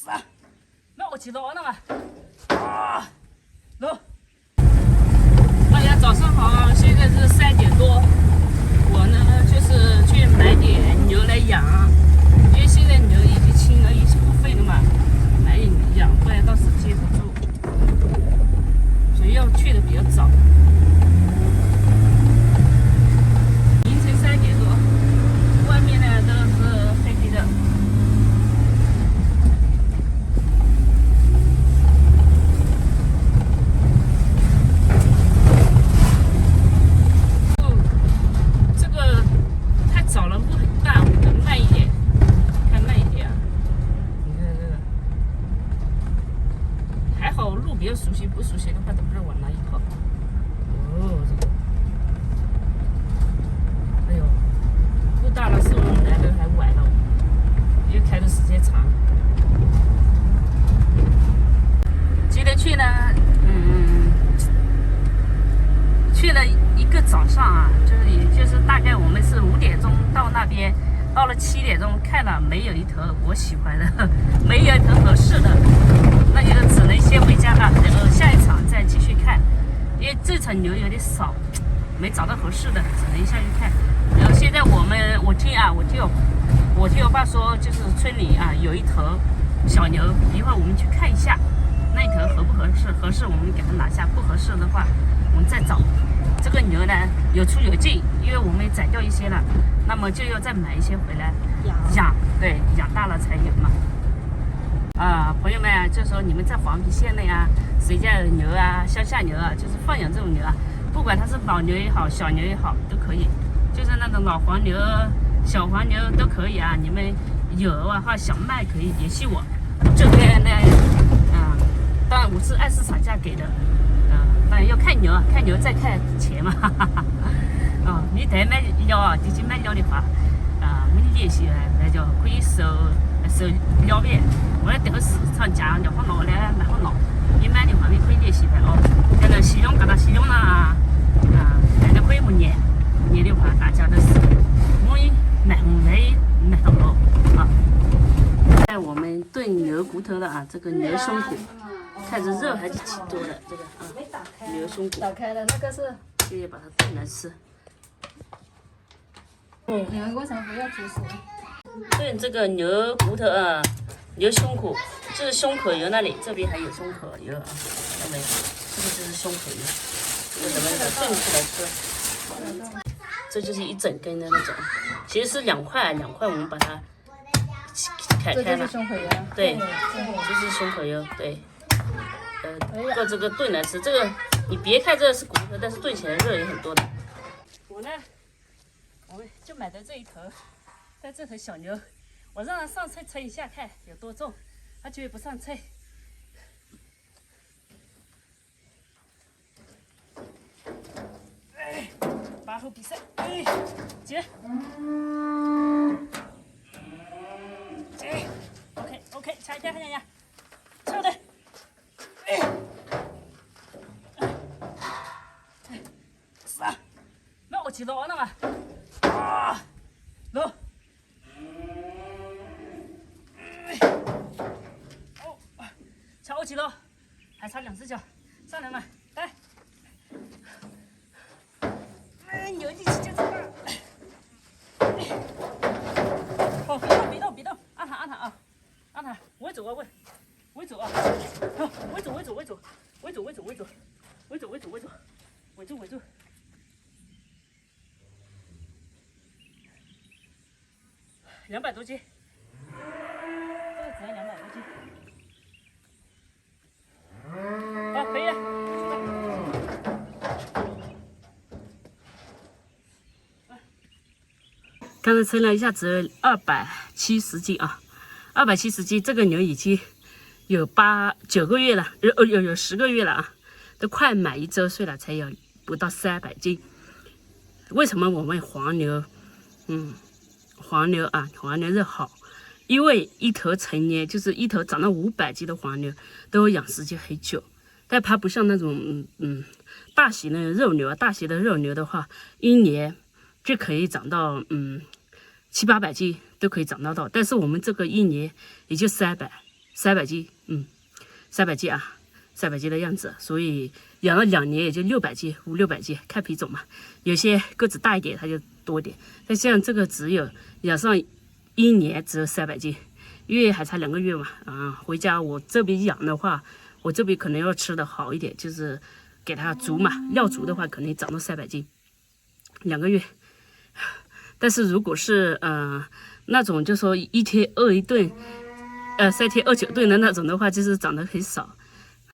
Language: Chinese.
3，那我起早了嘛。啊，走。大家早上好，现在是3点多。我呢就是去买点牛来养，因为现在牛已经清了一些部分了嘛，买点养，不然到时接不住，所以要去的比较早。凌晨3点多，外面呢都是黑黑的。早了，路很大，我们慢一点，开慢一点啊！你看这个，还好路比较熟悉，不熟悉的话都不知道往哪里跑。哦，这个，哎呦，路大了，是我们来的还晚了，因为开的时间长。今天去呢，去了一个早上啊，也就是大概我们是5点钟到那边，到了7点钟看了没有一头我喜欢的，没有一头合适的，那就只能先回家了，然后下一场再继续看，因为这场牛有点少，没找到合适的，只能下去看。然后现在我听我听我爸说，就是村里啊有一头小牛，一会儿我们去看一下，那一头合不合适，合适我们给它拿下，不合适的话我们再找。这个牛呢有出有进，因为我们宰掉一些了，那么就要再买一些回来养，对，养大了才有嘛。朋友们啊，这时候你们在黄陂县内啊，谁家有牛啊，乡下牛啊，就是放养这种牛啊，不管它是老牛也好，小牛也好，都可以，就是那种老黄牛、小黄牛都可以啊。你们有的话想卖可以联系我，这边呢，当然我是按市场价给的。当然要看牛，看牛再看钱嘛。你再买料，自己买料的话，没联系那就可以收料面。我这个市场价料好老嘞，卖好老。你买的话，你可以联系的哦。现在西用啦，现在可以捏的话，大家都是容易买到了啊。在我们炖牛骨头的啊，这个牛胸骨。看着肉还是挺多的，这个牛胸骨。打开了，那个是。就要把它炖来吃。你们为什么不要煮熟？炖这个牛骨头啊，牛胸骨，这是胸口油那里，这边还有胸口油啊，看到没有？这个就是胸口油，这个咱们炖出来吃。这就是一整根的那种，其实是2块，2块我们把它砍开了。这就是胸口油。对，这是胸口油，对。做这个炖来吃，这个你别看这是骨头，但是炖起来肉也很多的。我们就买的这一头，但这头小牛，我让它上秤称一下看有多重，它就不上秤。8后比赛，接，OK， 掐一下，差的。3，那我起早了嘛。走。瞧我起早，还差2只脚，上来嘛，来。牛力气就这么大。别动，按它啊，按它，我走啊，我走啊，我走，200多斤，这个只要200多斤，好，可以了。刚才称了一下，只有270斤啊，270斤，这个牛已经有9个月了，有10个月了啊，都快满1周岁了，才有不到300斤。为什么我们黄牛肉好？因为一头成年就是一头长到500斤的黄牛，都要养时间很久，但它不像那种大型的肉牛啊，大型的肉牛的话，一年就可以长到700-800斤都可以长到，但是我们这个一年也就300 300斤，300斤啊，300斤的样子，所以养了2年也就600斤，500-600斤，看品种嘛。有些个子大一点，它就多一点。但像这个只有养上1年只有300斤，因为还差2个月嘛。回家我这边养的话，我这边可能要吃的好一点，就是给它足嘛，料足的话可能长到300斤，2个月。但是如果是那种就说1天饿1顿，3天饿9顿的那种的话，就是长得很少。